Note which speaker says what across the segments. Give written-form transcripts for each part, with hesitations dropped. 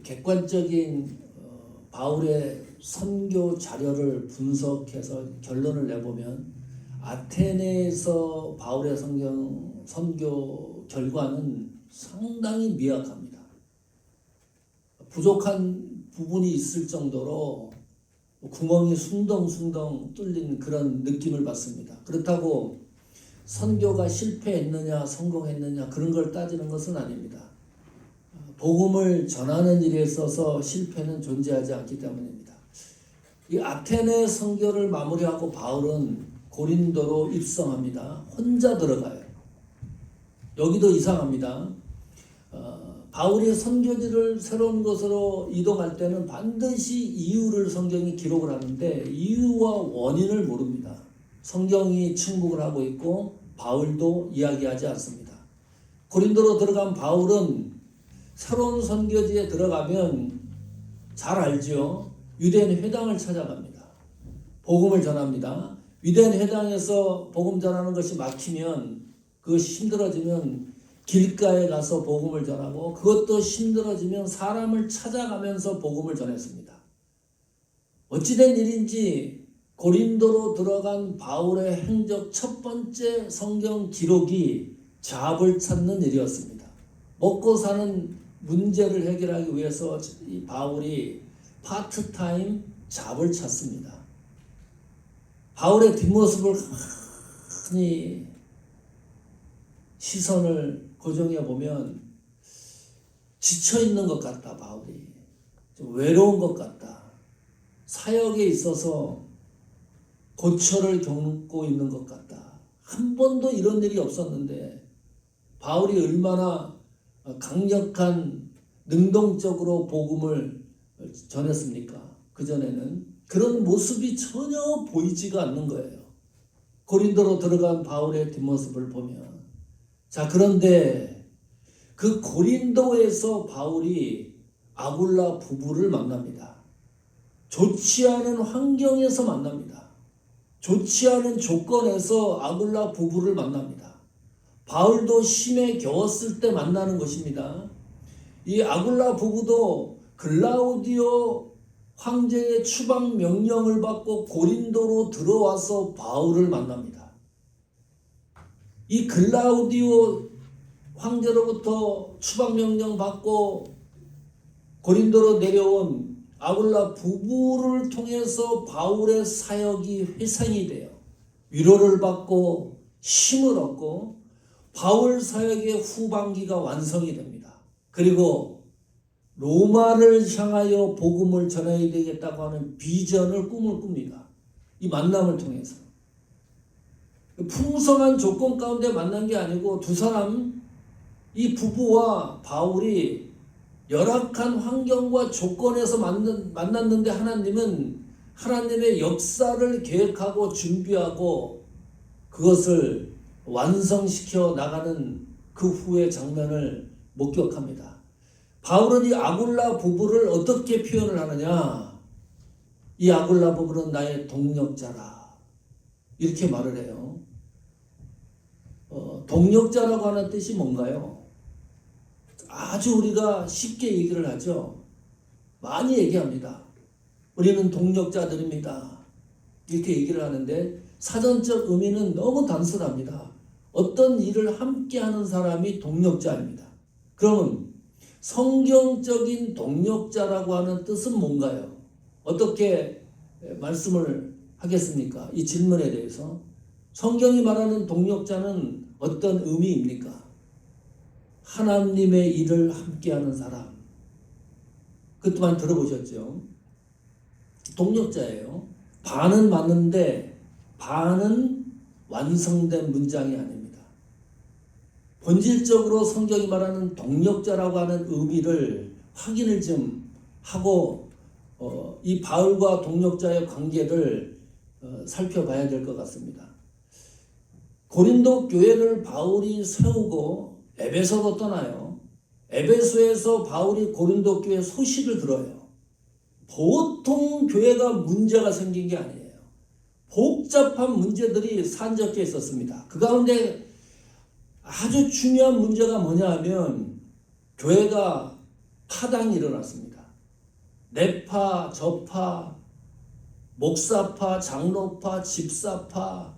Speaker 1: 객관적인 바울의 선교 자료를 분석해서 결론을 내보면 아테네에서 바울의 선교 결과는 상당히 미약합니다. 부족한 부분이 있을 정도로 구멍이 숭덩숭덩 뚫린 그런 느낌을 받습니다. 그렇다고 선교가 실패했느냐 성공했느냐 그런 걸 따지는 것은 아닙니다. 복음을 전하는 일에 있어서 실패는 존재하지 않기 때문입니다. 이 아테네 선교를 마무리하고 바울은 고린도로 입성합니다. 혼자 들어가요. 여기도 이상합니다. 바울이 선교지를 새로운 곳으로 이동할 때는 반드시 이유를 성경이 기록을 하는데 이유와 원인을 모릅니다. 성경이 침묵을 하고 있고 바울도 이야기하지 않습니다. 고린도로 들어간 바울은 새로운 선교지에 들어가면 잘 알죠. 유대인 회당을 찾아갑니다. 복음을 전합니다. 유대인 회당에서 복음 전하는 것이 막히면 그것이 힘들어지면 길가에 가서 복음을 전하고 그것도 힘들어지면 사람을 찾아가면서 복음을 전했습니다. 어찌된 일인지 고린도로 들어간 바울의 행적 첫 번째 성경 기록이 잡을 찾는 일이었습니다. 먹고 사는 문제를 해결하기 위해서 이 바울이 파트타임 잡을 찾습니다. 바울의 뒷모습을 흔히 시선을 고정해 보면 지쳐있는 것 같다. 바울이 좀 외로운 것 같다. 사역에 있어서 고초를 겪고 있는 것 같다. 한 번도 이런 일이 없었는데 바울이 얼마나 강력한 능동적으로 복음을 전했습니까? 그전에는 그런 모습이 전혀 보이지가 않는 거예요. 고린도로 들어간 바울의 뒷모습을 보면. 자, 그런데 그 고린도에서 바울이 아굴라 부부를 만납니다. 좋지 않은 환경에서 만납니다. 좋지 않은 조건에서 아굴라 부부를 만납니다. 바울도 심에 겨웠을 때 만나는 것입니다. 이 아굴라 부부도 글라우디오 황제의 추방 명령을 받고 고린도로 들어와서 바울을 만납니다. 이 글라우디오 황제로부터 추방 명령 받고 고린도로 내려온 아굴라 부부를 통해서 바울의 사역이 회상이 돼요. 위로를 받고 힘을 얻고 바울 사역의 후반기가 완성이 됩니다. 그리고 로마를 향하여 복음을 전해야 되겠다고 하는 비전을 꿈을 꿉니다. 이 만남을 통해서. 풍성한 조건 가운데 만난 게 아니고 두 사람, 이 부부와 바울이 열악한 환경과 조건에서 만났는데 하나님은 하나님의 역사를 계획하고 준비하고 그것을 완성시켜 나가는 그 후의 장면을 목격합니다. 바울은 이 아굴라 부부를 어떻게 표현을 하느냐? 이 아굴라 부부는 나의 동력자라. 이렇게 말을 해요. 동력자라고 하는 뜻이 뭔가요? 아주 우리가 쉽게 얘기를 하죠. 많이 얘기합니다. 우리는 동력자들입니다. 이렇게 얘기를 하는데 사전적 의미는 너무 단순합니다. 어떤 일을 함께 하는 사람이 동력자입니다. 그러면 성경적인 동력자라고 하는 뜻은 뭔가요? 어떻게 말씀을 하겠습니까? 이 질문에 대해서. 성경이 말하는 동력자는 어떤 의미입니까? 하나님의 일을 함께하는 사람. 그것도 많이 들어보셨죠? 동력자예요. 반은 맞는데 반은 완성된 문장이 아닙니다. 본질적으로 성경이 말하는 동력자라고 하는 의미를 확인을 좀 하고 이 바울과 동력자의 관계를 살펴봐야 될 것 같습니다. 고린도 교회를 바울이 세우고 에베소로 떠나요. 에베소에서 바울이 고린도 교회 소식을 들어요. 보통 교회가 문제가 생긴 게 아니에요. 복잡한 문제들이 산적해 있었습니다. 그 가운데 아주 중요한 문제가 뭐냐 하면 교회가 파당이 일어났습니다. 내파, 저파, 목사파, 장로파, 집사파,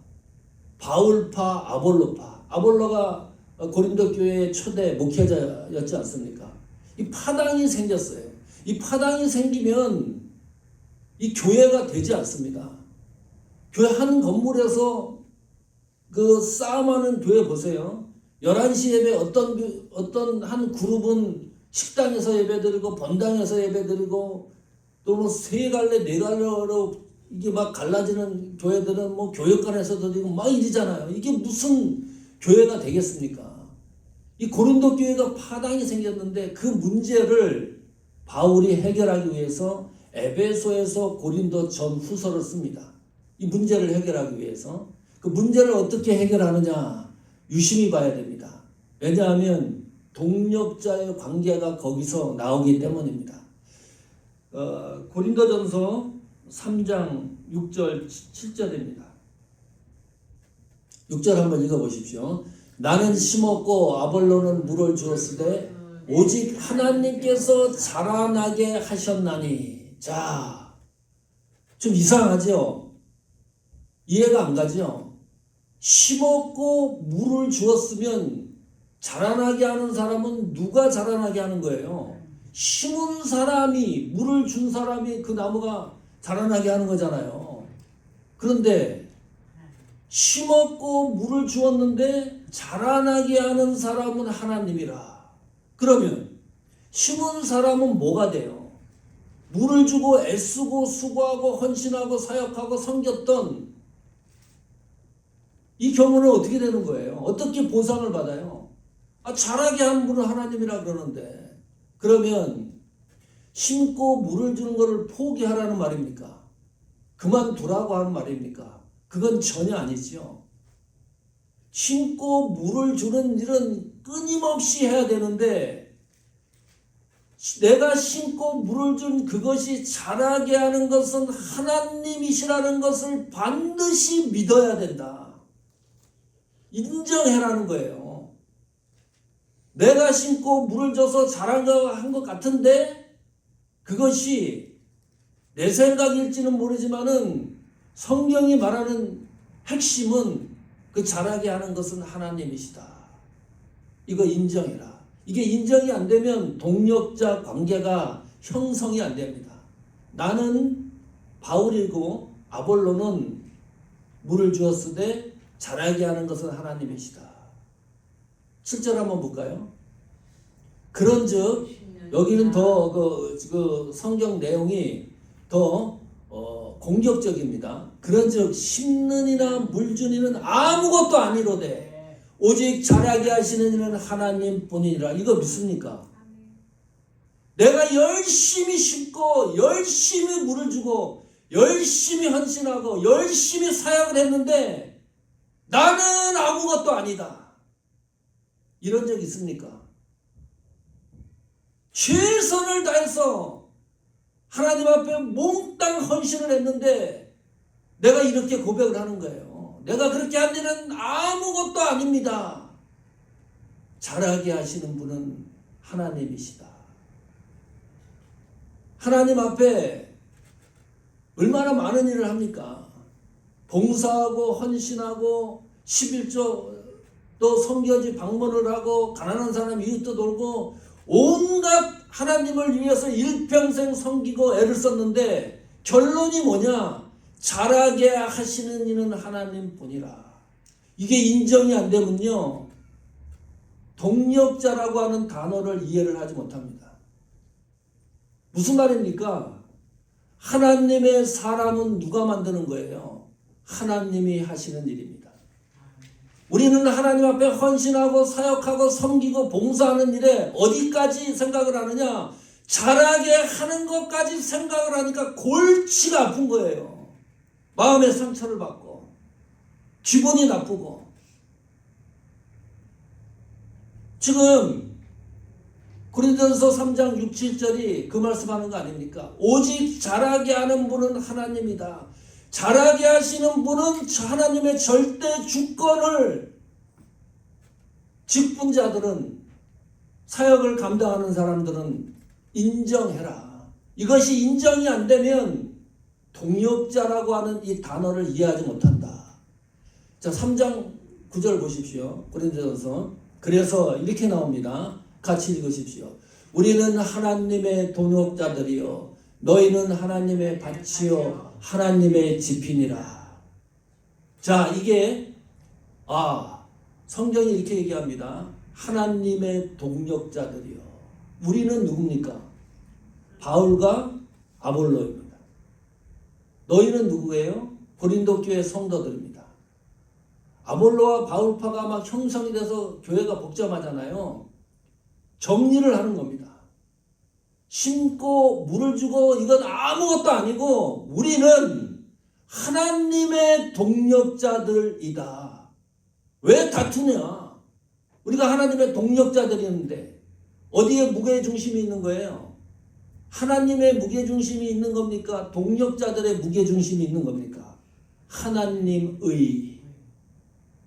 Speaker 1: 바울파, 아볼로파. 아볼로가 고린도 교회의 초대 목회자였지 않습니까? 이 파당이 생겼어요. 이 파당이 생기면 이 교회가 되지 않습니다. 교회 한 건물에서 그 싸움하는 교회 보세요. 11시 예배 어떤 한 그룹은 식당에서 예배드리고 본당에서 예배드리고 또 뭐 세 갈래 네 갈래로 이게 막 갈라지는 교회들은 뭐 교육관에서 드리고 막 이러잖아요. 이게 무슨 교회가 되겠습니까? 이 고린도 교회가 파당이 생겼는데 그 문제를 바울이 해결하기 위해서 에베소에서 고린도 전후서를 씁니다. 이 문제를 해결하기 위해서 그 문제를 어떻게 해결하느냐 유심히 봐야 됩니다. 왜냐하면 동력자의 관계가 거기서 나오기 때문입니다. 고린도전서 3장 6절 7절입니다. 6절 한번 읽어보십시오. 나는 심었고 아볼로는 물을 주었으되 오직 하나님께서 자라나게 하셨나니. 자, 좀 이상하죠? 이해가 안 가죠? 심었고 물을 주었으면 자라나게 하는 사람은 누가 자라나게 하는 거예요? 심은 사람이, 물을 준 사람이 그 나무가 자라나게 하는 거잖아요. 그런데 심었고 물을 주었는데 자라나게 하는 사람은 하나님이라. 그러면 심은 사람은 뭐가 돼요? 물을 주고 애쓰고 수고하고 헌신하고 사역하고 섬겼던 이 경우는 어떻게 되는 거예요? 어떻게 보상을 받아요? 자라게 한 분은 하나님이라 그러는데 그러면 심고 물을 주는 것을 포기하라는 말입니까? 그만두라고 하는 말입니까? 그건 전혀 아니지요. 심고 물을 주는 일은 끊임없이 해야 되는데 내가 심고 물을 준 그것이 자라게 하는 것은 하나님이시라는 것을 반드시 믿어야 된다. 인정해라는 거예요. 내가 심고 물을 줘서 자란 것 같은데 그것이 내 생각일지는 모르지만은 성경이 말하는 핵심은 그 자라게 하는 것은 하나님이시다. 이거 인정해라. 이게 인정이 안 되면 동력자 관계가 형성이 안 됩니다. 나는 바울이고 아볼로는 물을 주었으되 자라게 하는 것은 하나님이시다. 7절 한번 볼까요? 그런즉 여기는 더 그 성경 내용이 더 공격적입니다. 그런즉 심는 이나 물 주는 이는 아무것도 아니로되 오직 자라게 하시는 이는 하나님뿐이니라. 이거 믿습니까? 내가 열심히 심고 열심히 물을 주고 열심히 헌신하고 열심히 사역을 했는데 나는 아무것도 아니다. 이런 적 있습니까? 최선을 다해서 하나님 앞에 몽땅 헌신을 했는데 내가 이렇게 고백을 하는 거예요. 내가 그렇게 한 일은 아무것도 아닙니다. 자라게 하시는 분은 하나님이시다. 하나님 앞에 얼마나 많은 일을 합니까? 봉사하고 헌신하고 11조 또 성교지 방문을 하고 가난한 사람 이웃도 돌고 온갖 하나님을 위해서 일평생 섬기고 애를 썼는데 결론이 뭐냐? 자라게 하시는 이는 하나님뿐이라. 이게 인정이 안 되면요 동력자라고 하는 단어를 이해를 하지 못합니다. 무슨 말입니까? 하나님의 사람은 누가 만드는 거예요? 하나님이 하시는 일입니다. 우리는 하나님 앞에 헌신하고 사역하고 섬기고 봉사하는 일에 어디까지 생각을 하느냐? 자라게 하는 것까지 생각을 하니까 골치가 아픈 거예요. 마음의 상처를 받고 기분이 나쁘고. 지금 고린도전서 3장 6, 7절이 그 말씀하는 거 아닙니까? 오직 자라게 하는 분은 하나님이다. 자라게 하시는 분은 하나님의 절대 주권을 직분자들은 사역을 감당하는 사람들은 인정해라. 이것이 인정이 안 되면 동역자라고 하는 이 단어를 이해하지 못한다. 자, 3장 9절 보십시오. 고린도전서. 그래서 이렇게 나옵니다. 같이 읽으십시오. 우리는 하나님의 동역자들이요 너희는 하나님의 밭이요 하나님의 집이니라. 자, 이게 성경이 이렇게 얘기합니다. 하나님의 동역자들이요. 우리는 누굽니까? 바울과 아볼로입니다. 너희는 누구예요? 고린도 교회 성도들입니다. 아볼로와 바울파가 막 형성이 돼서 교회가 복잡하잖아요. 정리를 하는 겁니다. 심고 물을 주고 이건 아무것도 아니고 우리는 하나님의 동역자들이다. 왜 다투냐? 우리가 하나님의 동역자들이었는데 어디에 무게중심이 있는 거예요? 하나님의 무게중심이 있는 겁니까? 동역자들의 무게중심이 있는 겁니까? 하나님의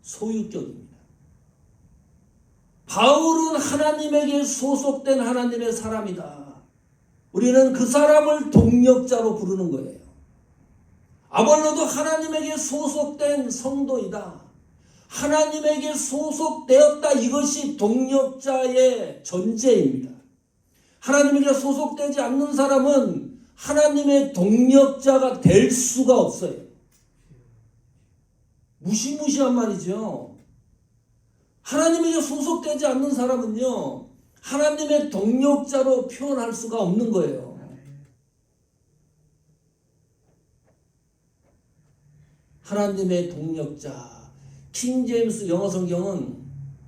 Speaker 1: 소유격입니다. 바울은 하나님에게 소속된 하나님의 사람이다. 우리는 그 사람을 동역자로 부르는 거예요. 아볼로도 하나님에게 소속된 성도이다. 하나님에게 소속되었다. 이것이 동역자의 전제입니다. 하나님에게 소속되지 않는 사람은 하나님의 동역자가 될 수가 없어요. 무시무시한 말이죠. 하나님에게 소속되지 않는 사람은요, 하나님의 동역자로 표현할 수가 없는 거예요. 하나님의 동역자. 킹 제임스 영어 성경은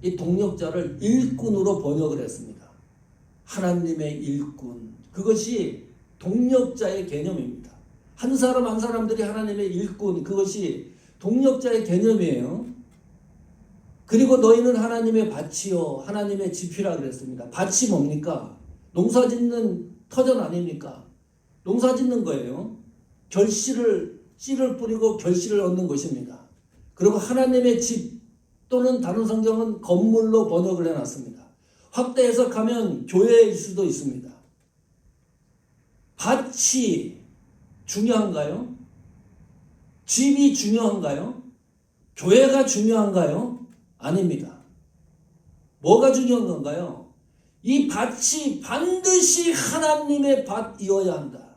Speaker 1: 이 동역자를 일꾼으로 번역을 했습니다. 하나님의 일꾼. 그것이 동역자의 개념입니다. 한 사람 한 사람들이 하나님의 일꾼. 그것이 동역자의 개념이에요. 그리고 너희는 하나님의 밭이요 하나님의 집이라 그랬습니다. 밭이 뭡니까? 농사 짓는 터전 아닙니까? 농사 짓는 거예요. 씨를 뿌리고 결실을 얻는 것입니다. 그리고 하나님의 집 또는 다른 성경은 건물로 번역을 해놨습니다. 확대 해석하면 교회일 수도 있습니다. 밭이 중요한가요? 집이 중요한가요? 교회가 중요한가요? 아닙니다. 뭐가 중요한 건가요? 이 밭이 반드시 하나님의 밭이어야 한다.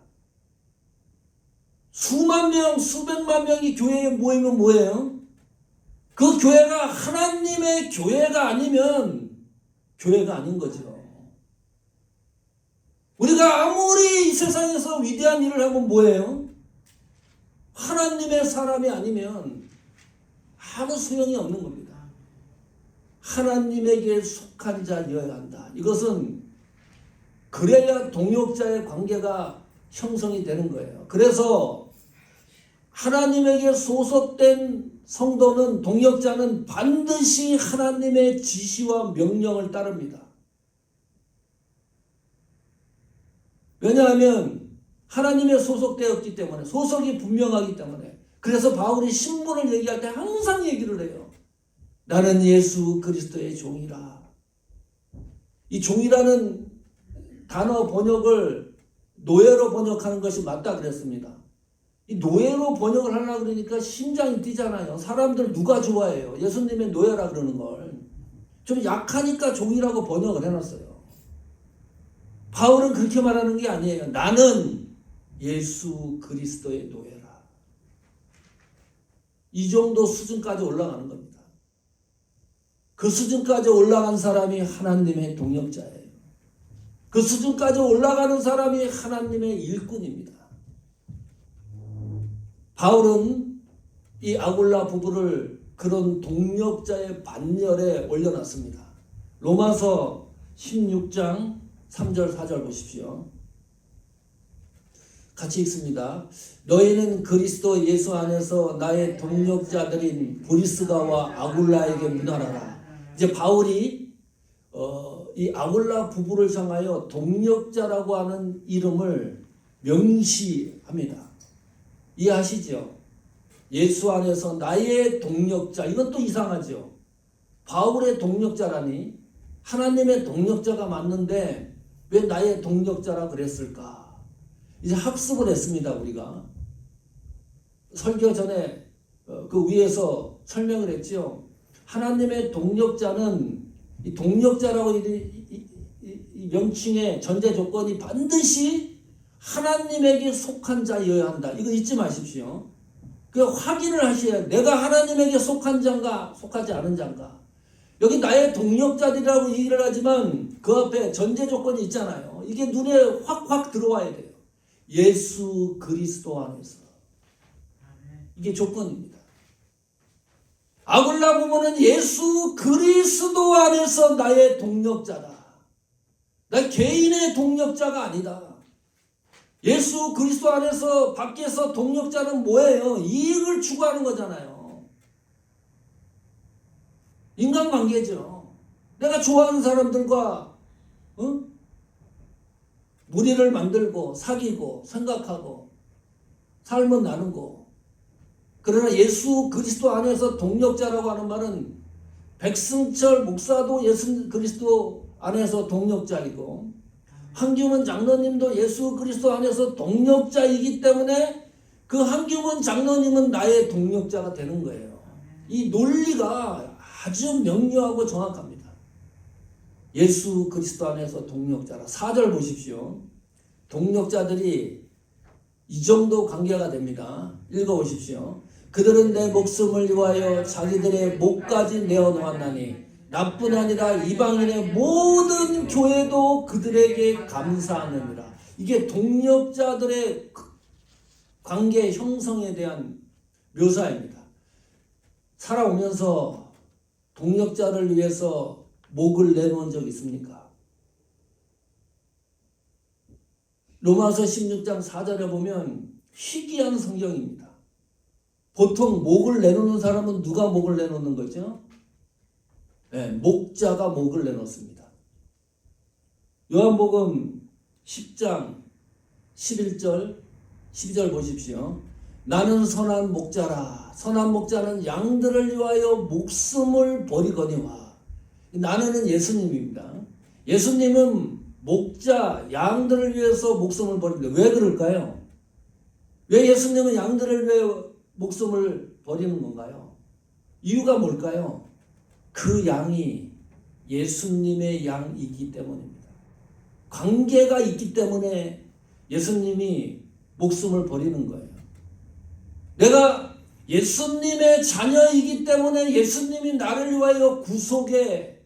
Speaker 1: 수만 명, 수백만 명이 교회에 모이면 뭐예요? 그 교회가 하나님의 교회가 아니면 교회가 아닌 거죠. 우리가 아무리 이 세상에서 위대한 일을 하면 뭐예요? 하나님의 사람이 아니면 아무 소용이 없는 겁니다. 하나님에게 속한 자여야 한다. 이것은 그래야 동역자의 관계가 형성이 되는 거예요. 그래서 하나님에게 소속된 성도는, 동역자는 반드시 하나님의 지시와 명령을 따릅니다. 왜냐하면 하나님에 소속되었기 때문에, 소속이 분명하기 때문에. 그래서 바울이 신분을 얘기할 때 항상 얘기를 해요. 나는 예수 그리스도의 종이라. 이 종이라는 단어 번역을 노예로 번역하는 것이 맞다 그랬습니다. 이 노예로 번역을 하려고 그러니까 심장이 뛰잖아요. 사람들 누가 좋아해요? 예수님의 노예라 그러는 걸. 좀 약하니까 종이라고 번역을 해놨어요. 바울은 그렇게 말하는 게 아니에요. 나는 예수 그리스도의 노예라. 이 정도 수준까지 올라가는 겁니다. 그 수준까지 올라간 사람이 하나님의 동역자예요. 그 수준까지 올라가는 사람이 하나님의 일꾼입니다. 바울은 이 아굴라 부부를 그런 동역자의 반열에 올려놨습니다. 로마서 16장 3절 4절 보십시오. 같이 읽습니다. 너희는 그리스도 예수 안에서 나의 동역자들인 브리스가와 아굴라에게 문하라라. 이제 바울이 이 아굴라 부부를 향하여 동역자라고 하는 이름을 명시합니다. 이해하시죠? 예수 안에서 나의 동역자. 이건 또 이상하죠. 바울의 동역자라니. 하나님의 동역자가 맞는데 왜 나의 동력자라 그랬을까? 이제 학습을 했습니다. 우리가 설교 전에 그 위에서 설명을 했죠. 하나님의 동력자는 이 동력자라고 이 명칭의 전제 조건이 반드시 하나님에게 속한 자여야 한다. 이거 잊지 마십시오. 그 확인을 하셔야 해요. 내가 하나님에게 속한 자인가 속하지 않은 자인가. 여기 나의 동력자들이라고 얘기를 하지만 그 앞에 전제 조건이 있잖아요. 이게 눈에 확확 들어와야 돼요. 예수 그리스도 안에서. 이게 조건입니다. 아굴라 부모는 예수 그리스도 안에서 나의 동력자다. 나 개인의 동력자가 아니다. 예수 그리스도 안에서 밖에서 동력자는 뭐예요? 이익을 추구하는 거잖아요. 인간관계죠. 내가 좋아하는 사람들과 무리를 만들고 사귀고 생각하고 삶은 나누고. 그러나 예수 그리스도 안에서 동력자라고 하는 말은 백승철 목사도 예수 그리스도 안에서 동력자이고 한규문 장로님도 예수 그리스도 안에서 동력자이기 때문에 그 한규문 장로님은 나의 동력자가 되는 거예요. 이 논리가 아주 명료하고 정확합니다. 예수 그리스도 안에서 동력자라. 4절 보십시오. 동력자들이 이 정도 관계가 됩니다. 읽어보십시오. 그들은 내 목숨을 위하여 자기들의 목까지 내어놓았나니 나뿐 아니라 이방인의 모든 교회도 그들에게 감사하느니라. 이게 동력자들의 관계 형성에 대한 묘사입니다. 살아오면서 동력자를 위해서 목을 내놓은 적 있습니까? 로마서 16장 4절에 보면 희귀한 성경입니다. 보통 목을 내놓는 사람은 누가 목을 내놓는 거죠? 네, 목자가 목을 내놓습니다. 요한복음 10장 11절 12절 보십시오. 나는 선한 목자라. 선한 목자는 양들을 위하여 목숨을 버리거니와. 나는 예수님입니다. 예수님은 목자, 양들을 위해서 목숨을 버립니다. 왜 그럴까요? 왜 예수님은 양들을 위해 목숨을 버리는 건가요? 이유가 뭘까요? 그 양이 예수님의 양이기 때문입니다. 관계가 있기 때문에 예수님이 목숨을 버리는 거예요. 내가 예수님의 자녀이기 때문에 예수님이 나를 위하여 구속에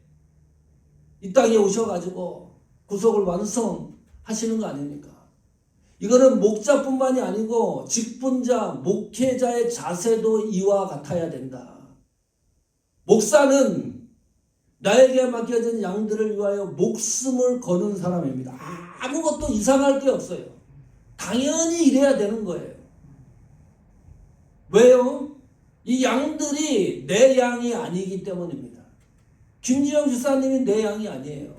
Speaker 1: 이 땅에 오셔가지고 구속을 완성하시는 거 아닙니까? 이거는 목자뿐만이 아니고 직분자, 목회자의 자세도 이와 같아야 된다. 목사는 나에게 맡겨진 양들을 위하여 목숨을 거는 사람입니다. 아무것도 이상할 게 없어요. 당연히 이래야 되는 거예요. 왜요? 이 양들이 내 양이 아니기 때문입니다. 김지영 집사님이 내 양이 아니에요.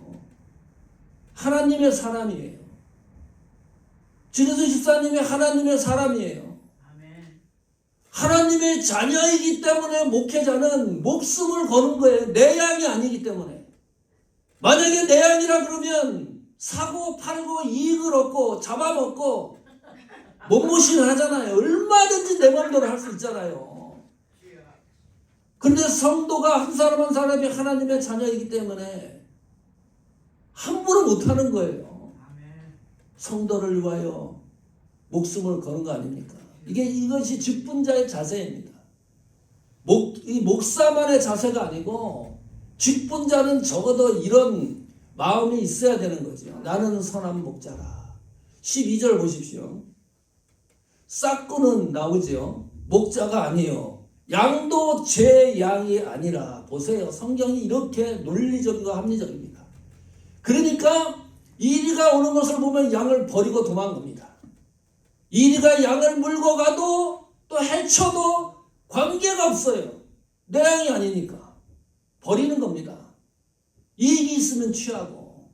Speaker 1: 하나님의 사람이에요. 진우수 집사님이 하나님의 사람이에요. 하나님의 자녀이기 때문에 목회자는 목숨을 거는 거예요. 내 양이 아니기 때문에. 만약에 내 양이라 그러면 사고 팔고 이익을 얻고 잡아먹고 몸보신 하잖아요. 얼마든지 내 마음대로 할 수 있잖아요. 그런데 성도가 한 사람 한 사람이 하나님의 자녀이기 때문에 함부로 못하는 거예요. 성도를 위하여 목숨을 거는 거 아닙니까? 이것이 직분자의 자세입니다. 이 목사만의 자세가 아니고 직분자는 적어도 이런 마음이 있어야 되는 거죠. 나는 선한 목자라. 12절 보십시오. 싹구는 나오죠. 목자가 아니요. 양도 제 양이 아니라. 보세요. 성경이 이렇게 논리적이고 합리적입니다. 그러니까 이리가 오는 것을 보면 양을 버리고 도망갑니다. 이리가 양을 물고 가도 또 해쳐도 관계가 없어요. 내 양이 아니니까. 버리는 겁니다. 이익이 있으면 취하고.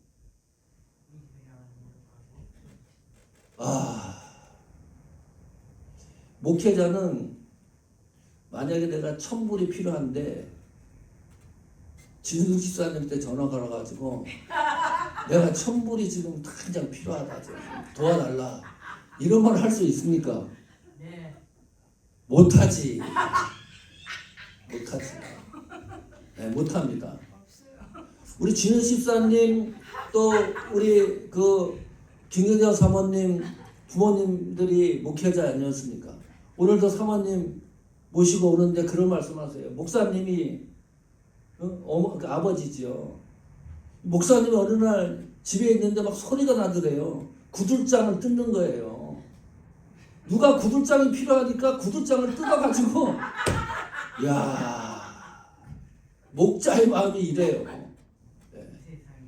Speaker 1: 목회자는 만약에 내가 1,000불이 필요한데 진숙 집사님한테 전화 걸어가지고 내가 천불이 지금 당장 필요하다. 지금. 도와달라. 이런 말 할 수 있습니까?
Speaker 2: 네.
Speaker 1: 못하지. 못하지. 네, 못합니다. 우리 진우 집사님 또 우리 그 김경자 사모님 부모님들이 목회자 아니었습니까? 오늘도 사모님 모시고 오는데 그런 말씀하세요. 목사님이 그 아버지지요. 목사님이 어느 날 집에 있는데 막 소리가 나더래요. 구들장을 뜯는 거예요. 누가 구들장이 필요하니까 구들장을 뜯어가지고 야 목자의 마음이 이래요.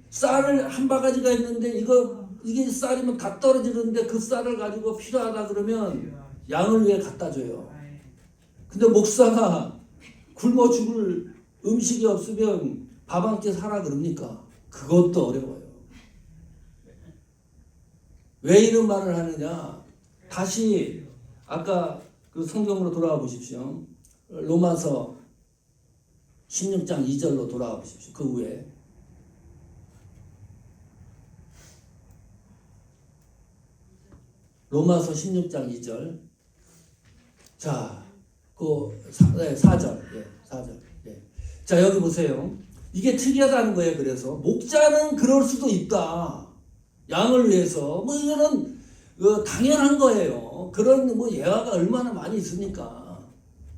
Speaker 1: 쌀을 한 바가지가 있는데 이게 쌀이면 다 떨어지는데 그 쌀을 가지고 필요하다 그러면 양을 위해 갖다 줘요. 근데 목사가 굶어 죽을 음식이 없으면 밥 한 끼 사라 그럽니까? 그것도 어려워요. 왜 이런 말을 하느냐? 다시 아까 그 성경으로 돌아와 보십시오. 로마서 16장 2절로 돌아와 보십시오. 그 후에 로마서 16장 2절. 자, 그 4절. 예, 4절. 예. 자, 여기 보세요. 이게 특이하다는 거예요. 그래서 목자는 그럴 수도 있다. 양을 위해서 뭐 이거는 당연한 거예요. 그런 뭐 예화가 얼마나 많이 있으니까.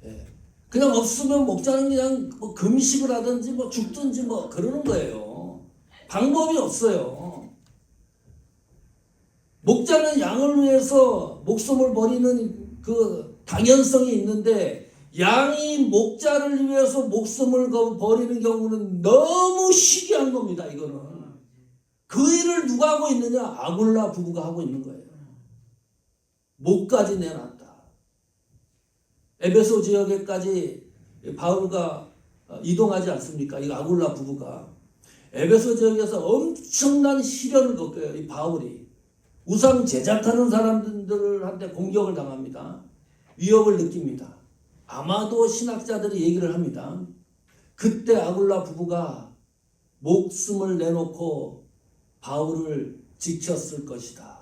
Speaker 1: 예. 그냥 없으면 목자는 그냥 뭐 금식을 하든지 뭐 죽든지 뭐 그러는 거예요. 방법이 없어요. 목자는 양을 위해서 목숨을 버리는 그 당연성이 있는데 양이 목자를 위해서 목숨을 버리는 경우는 너무 희귀한 겁니다. 이거는. 그 일을 누가 하고 있느냐? 아굴라 부부가 하고 있는 거예요. 목까지 내놨다. 에베소 지역에까지 바울과 이동하지 않습니까? 이 아굴라 부부가. 에베소 지역에서 엄청난 시련을 겪어요. 이 바울이. 우상 제작하는 사람들한테 공격을 당합니다. 위협을 느낍니다. 아마도 신학자들이 얘기를 합니다. 그때 아굴라 부부가 목숨을 내놓고 바울을 지켰을 것이다.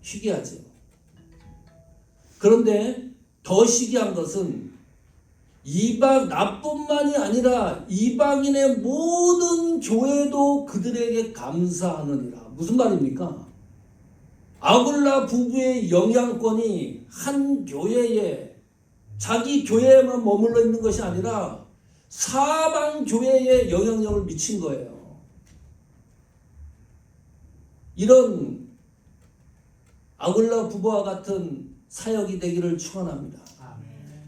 Speaker 1: 희귀하죠. 그런데 더 희귀한 것은 나뿐만이 아니라 이방인의 모든 교회도 그들에게 감사하느니라. 무슨 말입니까? 아굴라 부부의 영향권이 한 교회에 자기 교회에만 머물러 있는 것이 아니라 사방 교회에 영향력을 미친 거예요. 이런 아굴라 부부와 같은 사역이 되기를 축원합니다.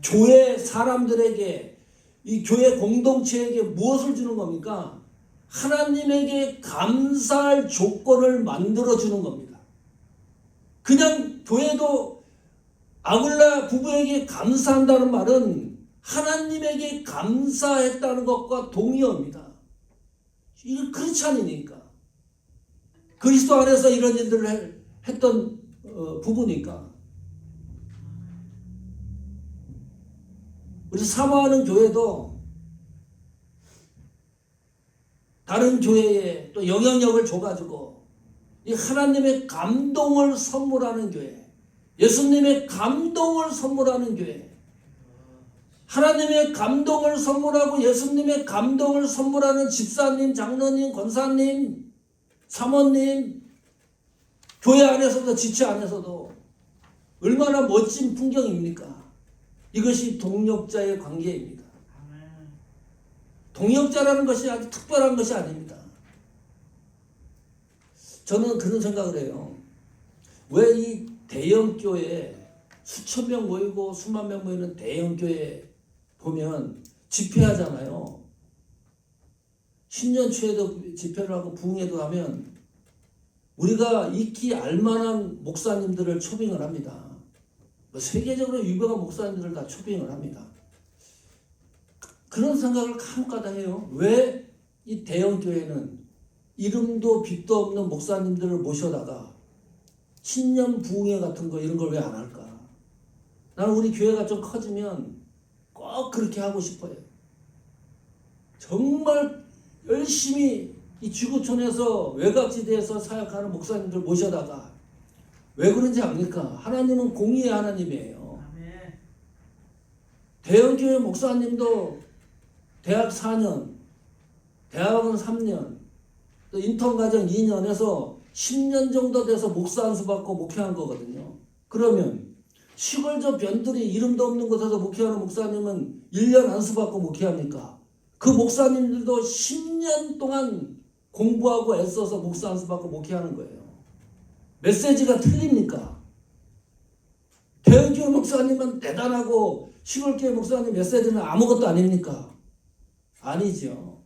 Speaker 1: 교회 사람들에게 이 교회 공동체에게 무엇을 주는 겁니까? 하나님에게 감사할 조건을 만들어 주는 겁니다. 그냥 교회도 아굴라 부부에게 감사한다는 말은 하나님에게 감사했다는 것과 동의어입니다. 이게 그렇지 않으니까. 그리스도 안에서 이런 일들을 했던 부부니까. 우리 사모하는 교회도 다른 교회에 또 영향력을 줘가지고 이 하나님의 감동을 선물하는 교회, 예수님의 감동을 선물하는 교회, 하나님의 감동을 선물하고 예수님의 감동을 선물하는 집사님, 장로님, 권사님, 사모님, 교회 안에서도 지체 안에서도 얼마나 멋진 풍경입니까? 이것이 동역자의 관계입니다. 동역자라는 것이 아주 특별한 것이 아닙니다. 저는 그런 생각을 해요. 왜 이 대형교회 수천 명 모이고 수만 명 모이는 대형교회 보면 집회하잖아요. 신년초에도 집회를 하고 부흥회도 하면 우리가 익히 알만한 목사님들을 초빙을 합니다. 세계적으로 유명한 목사님들을 다 초빙을 합니다. 그런 생각을 간혹가다 해요. 왜 이 대형교회는 이름도 빛도 없는 목사님들을 모셔다가 신년 부흥회 같은 거 이런 걸 왜 안 할까? 나는 우리 교회가 좀 커지면 꼭 그렇게 하고 싶어요. 정말 열심히 이 지구촌에서 외곽지대에서 사역하는 목사님들 모셔다가 왜 그런지 압니까? 하나님은 공의의 하나님이에요. 대형교회 목사님도 대학 4년, 대학원 3년, 또 인턴과정 2년에서 10년 정도 돼서 목사 안수 받고 목회한 거거든요. 그러면 시골 저 변들이 이름도 없는 곳에서 목회하는 목사님은 1년 안수 받고 목회합니까? 그 목사님들도 10년 동안 공부하고 애써서 목사 안수 받고 목회하는 거예요. 메시지가 틀립니까? 대형교회 목사님은 대단하고 시골교회 목사님 메시지는 아무것도 아닙니까? 아니죠.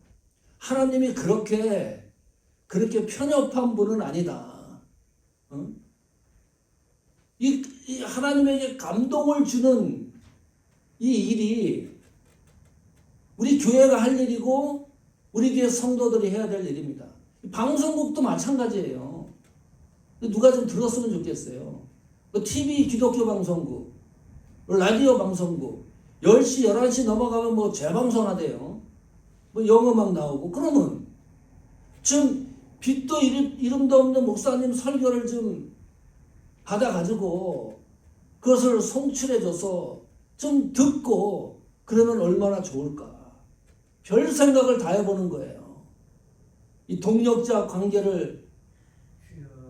Speaker 1: 하나님이 그렇게 편협한 분은 아니다. 이 하나님에게 감동을 주는 이 일이 우리 교회가 할 일이고 우리 교회 성도들이 해야 될 일입니다. 방송국도 마찬가지예요. 누가 좀 들었으면 좋겠어요. TV 기독교 방송국, 라디오 방송국 10시 11시 넘어가면 뭐 재방송하대요. 뭐 영어 막 나오고. 그러면 지금 빛도 이름도 없는 목사님 설교를 좀 받아가지고 그것을 송출해줘서 좀 듣고 그러면 얼마나 좋을까. 별 생각을 다 해보는 거예요. 이 동력자 관계를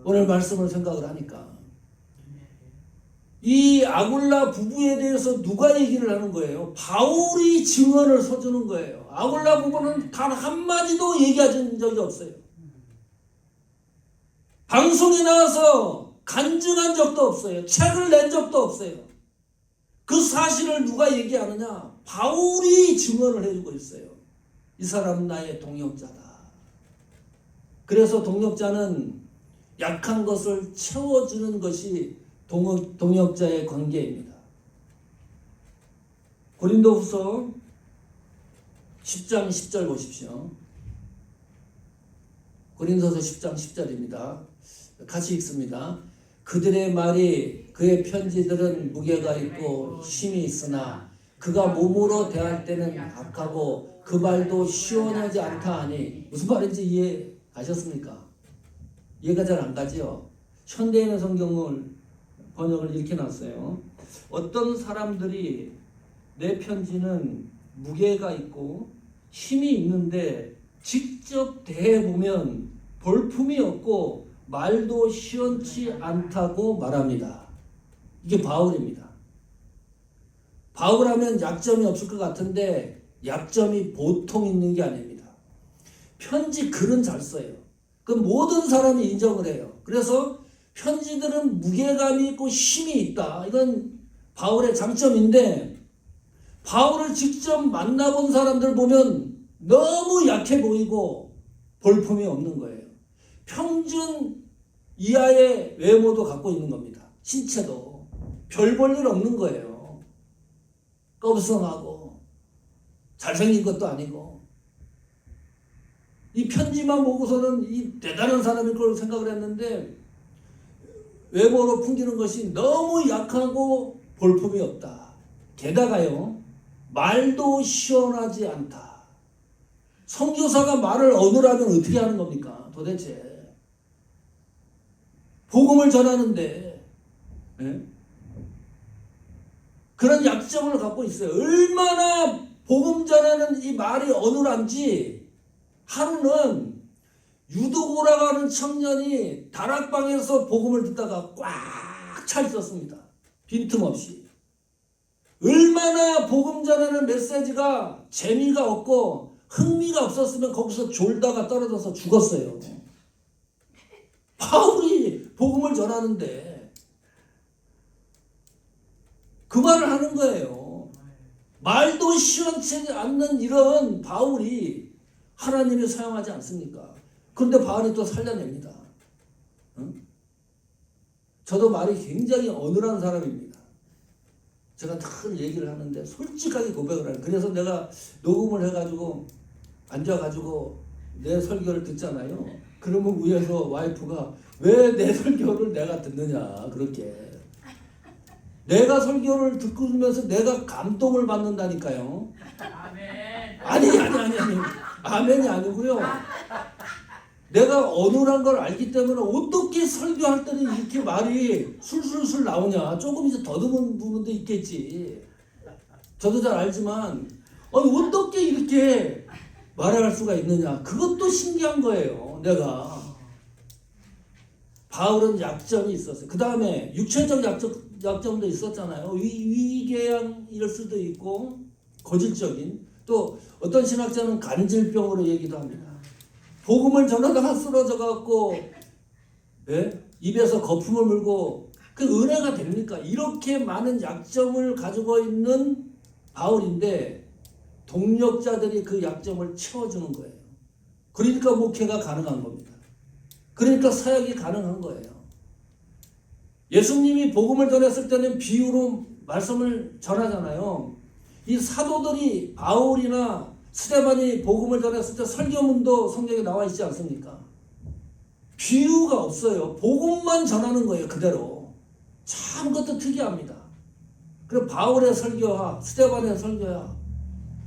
Speaker 1: 오늘 말씀을 생각을 하니까 이 아굴라 부부에 대해서 누가 얘기를 하는 거예요? 바울이 증언을 서주는 거예요. 아굴라 부부는 단 한마디도 얘기한 적이 없어요. 방송에 나와서 간증한 적도 없어요. 책을 낸 적도 없어요. 그 사실을 누가 얘기하느냐? 바울이 증언을 해주고 있어요. 이 사람은 나의 동역자다. 그래서 동역자는 약한 것을 채워주는 것이 동역자의 관계입니다. 고린도후서 10장 10절 보십시오. 고린도서 10장 10절입니다. 같이 읽습니다. 그들의 말이 그의 편지들은 무게가 있고 힘이 있으나 그가 몸으로 대할 때는 악하고 그 말도 시원하지 않다 하니 무슨 말인지 이해가셨습니까? 이해가 잘 안 가죠? 현대인의 성경을 번역을 이렇게 놨어요. 어떤 사람들이 내 편지는 무게가 있고 힘이 있는데 직접 대해보면 볼품이 없고 말도 시원치 않다고 말합니다. 이게 바울입니다. 바울하면 약점이 없을 것 같은데 약점이 보통 있는 게 아닙니다. 편지 글은 잘 써요. 그 모든 사람이 인정을 해요. 그래서 편지들은 무게감이 있고 힘이 있다. 이건 바울의 장점인데 바울을 직접 만나본 사람들 보면 너무 약해 보이고 볼품이 없는 거예요. 평균 이하의 외모도 갖고 있는 겁니다. 신체도 별 볼 일 없는 거예요. 꺼부성하고 잘생긴 것도 아니고 이 편지만 보고서는 이 대단한 사람일 걸 생각을 했는데 외모로 풍기는 것이 너무 약하고 볼품이 없다. 게다가요 말도 시원하지 않다. 선교사가 말을 어눌하면 어떻게 하는 겁니까? 도대체 복음을 전하는데 그런 약점을 갖고 있어요. 얼마나 복음 전하는 이 말이 어눌한지 하루는 유독 오라가는 청년이 다락방에서 복음을 듣다가 꽉 차 있었습니다. 빈틈없이. 얼마나 복음 전하는 메시지가 재미가 없고 흥미가 없었으면 거기서 졸다가 떨어져서 죽었어요. 바울이 복음을 전하는데 그 말을 하는 거예요. 말도 시원치 않는 이런 바울이 하나님이 사용하지 않습니까? 그런데 바울이 또 살려냅니다. 저도 말이 굉장히 어눌한 사람입니다. 제가 늘 얘기를 하는데 솔직하게 고백을 하는. 그래서 내가 녹음을 해가지고 앉아가지고 내 설교를 듣잖아요. 그러면 위에서 와이프가 왜 내 설교를 내가 듣느냐 그렇게. 내가 설교를 듣고 있으면서 내가 감동을 받는다니까요. 아멘. 아니. 아멘이 아니고요. 내가 어눌한 걸 알기 때문에 어떻게 설교할 때는 이렇게 말이 술술술 나오냐. 조금 이제 더듬은 부분도 있겠지. 저도 잘 알지만 아니 어떻게 이렇게 말할 수가 있느냐. 그것도 신기한 거예요. 내가 바울은 약점이 있었어요. 그 다음에 육체적 약점도 있었잖아요. 위궤양일 수도 있고 거질적인, 또 어떤 신학자는 간질병으로 얘기도 합니다. 복음을 전하다가 쓰러져 갖고 입에서 거품을 물고 그 은혜가 됩니까? 이렇게 많은 약점을 가지고 있는 바울인데 동력자들이 그 약점을 채워주는 거예요. 그러니까 목회가 가능한 겁니다. 그러니까 사역이 가능한 거예요. 예수님이 복음을 전했을 때는 비유로 말씀을 전하잖아요. 이 사도들이 바울이나 스데반이 복음을 전했을 때 설교문도 성경에 나와 있지 않습니까? 비유가 없어요. 복음만 전하는 거예요. 그대로. 참 그것도 특이합니다. 그리고 바울의 설교와 스데반의 설교야,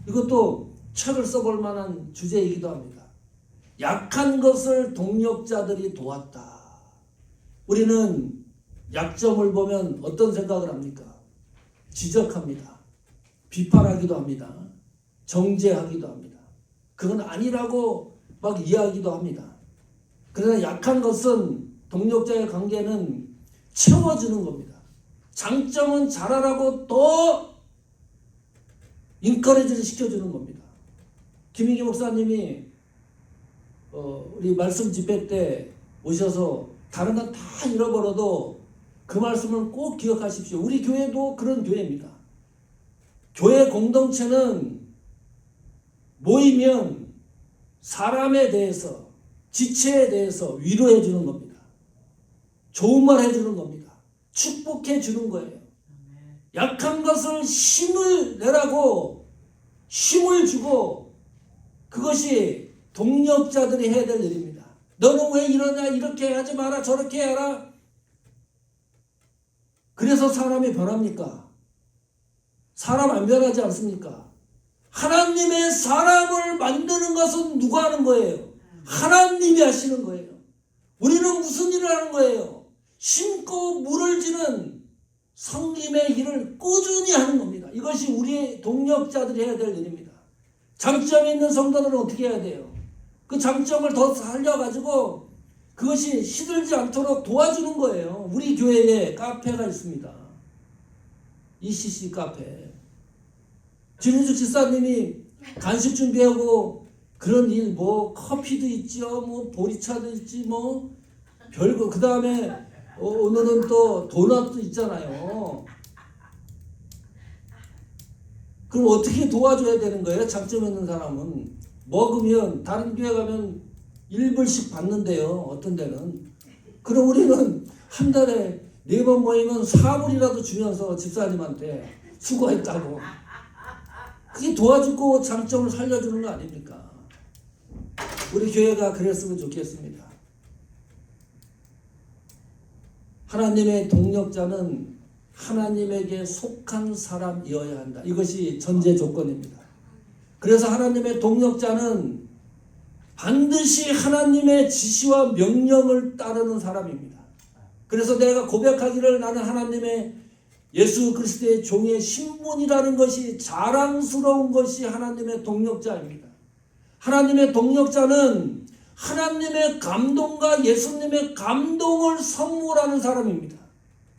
Speaker 1: 이것도 책을 써볼 만한 주제이기도 합니다. 약한 것을 동력자들이 도왔다. 우리는 약점을 보면 어떤 생각을 합니까? 지적합니다. 비판하기도 합니다. 정죄하기도 합니다. 그건 아니라고 막 이야기도 합니다. 그러나 약한 것은 동력자의 관계는 채워주는 겁니다. 장점은 잘하라고 더 인커리지를 시켜주는 겁니다. 김인기 목사님이 우리 말씀 집회 때 오셔서 다른 건 다 잃어버려도 그 말씀은 꼭 기억하십시오. 우리 교회도 그런 교회입니다. 교회 공동체는 모이면 사람에 대해서, 지체에 대해서 위로해 주는 겁니다. 좋은 말 해주는 겁니다. 축복해 주는 거예요. 약한 것을 힘을 내라고 힘을 주고, 그것이 동력자들이 해야 될 일입니다. 너는 왜 이러냐, 이렇게 하지 마라, 저렇게 해라. 그래서 사람이 변합니까? 사람 안 변하지 않습니까? 하나님의 사람을 만드는 것은 누가 하는 거예요? 하나님이 하시는 거예요. 우리는 무슨 일을 하는 거예요? 심고 물을 주는 성김의 일을 꾸준히 하는 겁니다. 이것이 우리의 동력자들이 해야 될 일입니다. 장점이 있는 성도들은 어떻게 해야 돼요? 그 장점을 더 살려가지고 그것이 시들지 않도록 도와주는 거예요. 우리 교회에 카페가 있습니다. ECC 카페. 진윤숙 집사님이 간식 준비하고 그런 일, 뭐 커피도 있죠, 뭐 보리차도 있지, 뭐 별거. 그 다음에 오늘은 또 도넛도 있잖아요. 그럼 어떻게 도와줘야 되는 거예요? 장점 있는 사람은 먹으면 다른 교회 가면 1불씩 받는데요. 어떤 데는. 그럼 우리는 한 달에 4번 모이면 4불이라도 주면서 집사님한테 수고했다고. 그게 도와주고 장점을 살려주는 거 아닙니까? 우리 교회가 그랬으면 좋겠습니다. 하나님의 동력자는 하나님에게 속한 사람이어야 한다. 이것이 전제 조건입니다. 그래서 하나님의 동력자는 반드시 하나님의 지시와 명령을 따르는 사람입니다. 그래서 내가 고백하기를 나는 하나님의 예수 그리스도의 종의 신분이라는 것이 자랑스러운 것이 하나님의 동력자입니다. 하나님의 동력자는 하나님의 감동과 예수님의 감동을 선물하는 사람입니다.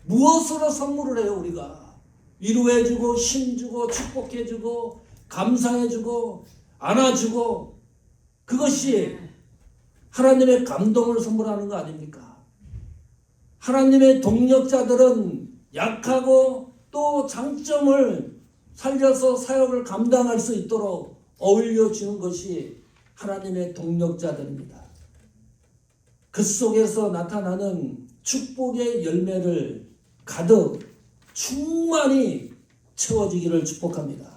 Speaker 1: 무엇으로 선물을 해요? 우리가 위로해주고 힘주고 축복해주고 감사해주고 안아주고, 그것이 하나님의 감동을 선물하는 거 아닙니까? 하나님의 동력자들은 약하고 또 장점을 살려서 사역을 감당할 수 있도록 어울려주는 것이 하나님의 동력자들입니다. 그 속에서 나타나는 축복의 열매를 가득 충만히 채워주기를 축복합니다.